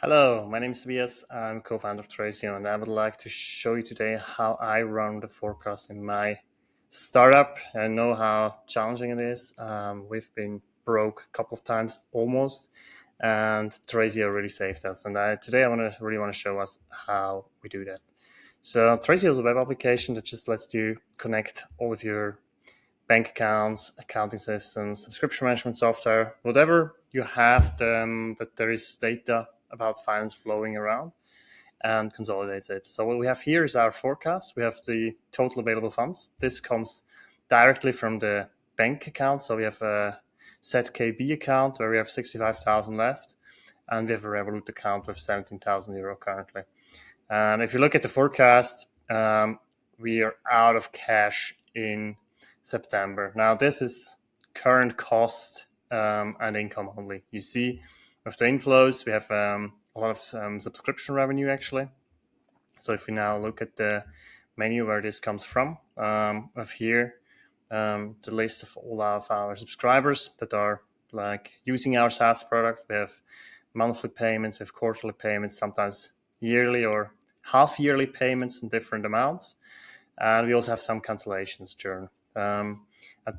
Hello, my name is Tobias. I'm co-founder of Tresio, and I would like to show you today how I run the forecast in my startup. I know how challenging it is. We've been broke a couple of times almost, and Tresio really saved us. And today I really want to show us how we do that. So Tresio is a web application that just lets you connect all of your bank accounts, accounting systems, subscription management software, whatever you have, that there is data about finance flowing around, and consolidates it. So what we have here is our forecast. We have the total available funds. This comes directly from the bank account. So we have a ZKB account where we have 65,000 left, and we have a Revolut account with 17,000 euro currently. And if you look at the forecast, we are out of cash in September. Now, this is current cost and income only. You see, with the inflows, we have a lot of subscription revenue actually. So if we now look at the menu where this comes from, of here, the list of all of our subscribers that are like using our SaaS product. We have monthly payments, we have quarterly payments, sometimes yearly or half yearly payments in different amounts. And we also have some cancellations churn. And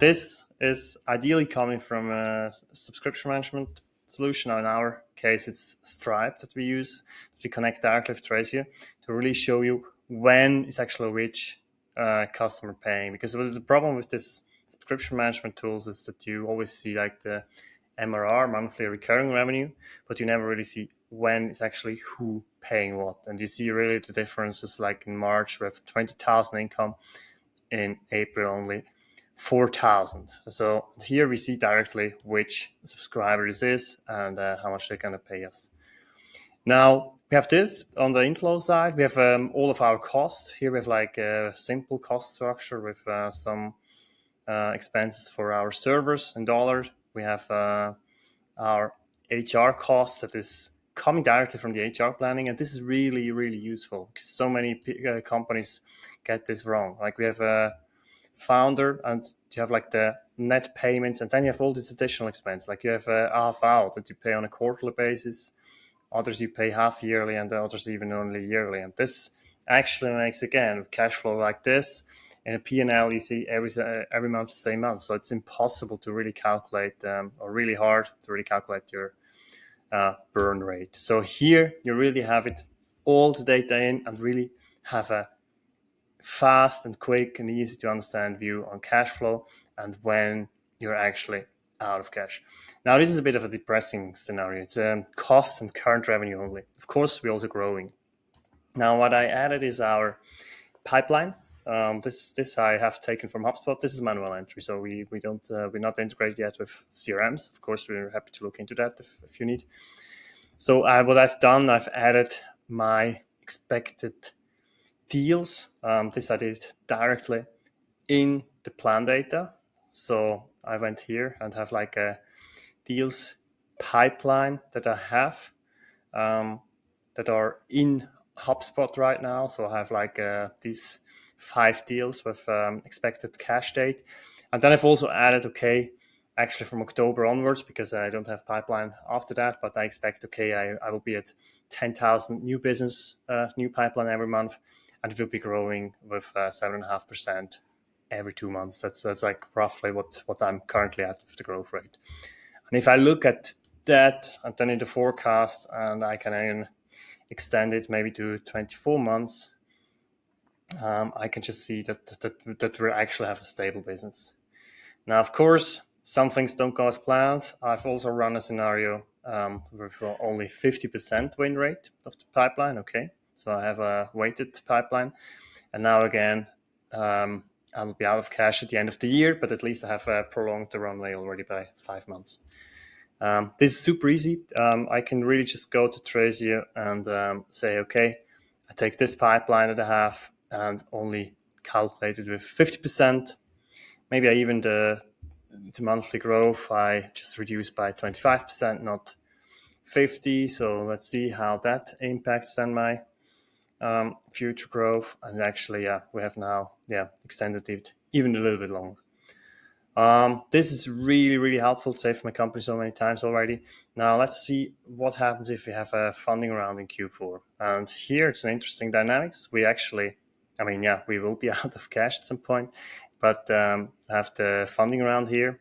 this is ideally coming from a subscription management solution. Now, in our case, it's Stripe that we use to connect directly with Tresio to really show you when is actually which customer paying. Because the problem with this subscription management tools is that you always see like the MRR, monthly recurring revenue, but you never really see when it's actually who paying what. And you see really the differences, like in March we have 20,000 income, in April only 4,000. So here we see directly which subscriber this is and how much they're going to pay us. Now we have this on the inflow side. We have all of our costs. Here we have like a simple cost structure with some expenses for our servers in dollars. We have our HR costs that is coming directly from the HR planning, and this is really, really useful because so many companies get this wrong. Like we have a founder, and you have like the net payments, and then you have all this additional expense. Like you have a half out that you pay on a quarterly basis, others you pay half yearly, and the others even only yearly. And this actually makes, again, cash flow like this in a P&L, you see every month the same month. So it's impossible to really calculate, or really hard to really calculate your burn rate. So here you really have it all the data in and really have a fast and quick and easy to understand view on cash flow and when you're actually out of cash. Now, this is a bit of a depressing scenario. It's cost and current revenue only. Of course, we're also growing. Now, what I added is our pipeline. This I have taken from HubSpot. This is manual entry, so we're not integrated yet with CRMs. Of course, we're happy to look into that if you need. So what I've done, I've added my expected deals. This I did directly in the plan data. So I went here and have like a deals pipeline that I have that are in HubSpot right now. So I have like these 5 deals with expected cash date. And then I've also added, actually from October onwards, because I don't have pipeline after that, but I expect, I will be at 10,000 new business, new pipeline every month, and it will be growing with 7.5% every 2 months. That's like roughly what I'm currently at with the growth rate. And if I look at that and then in the forecast, and I can even extend it maybe to 24 months, I can just see that we actually have a stable business. Now, of course, some things don't go as planned. I've also run a scenario with only 50% win rate of the pipeline. So I have a weighted pipeline, and now again, I'll be out of cash at the end of the year, but at least I have prolonged the runway already by 5 months. This is super easy. I can really just go to Tresio and say, I take this pipeline that I have and only calculate it with 50%. Maybe I even the monthly growth I just reduce by 25%, not 50. So let's see how that impacts then my future growth. And actually, we have now extended it even a little bit longer. This is really, really helpful. Saved my company so many times already. Now let's see what happens if we have a funding round in Q4. And here it's an interesting dynamics. We actually, we will be out of cash at some point, but have the funding round here.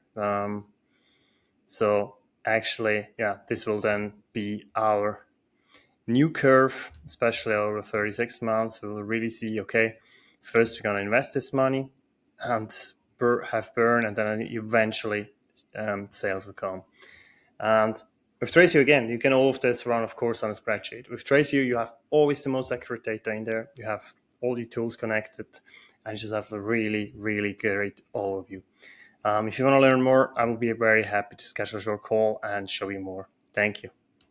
So actually, this will then be our new curve, especially over 36 months. We will really see, okay, first we're going to invest this money and have burn, and then eventually sales will come. And with Tresio, again, you can all of this run, of course, on a spreadsheet. With Tresio, you have always the most accurate data in there. You have all your tools connected, and you just have a really, really great overview. If you want to learn more, I will be very happy to schedule your call and show you more. Thank you.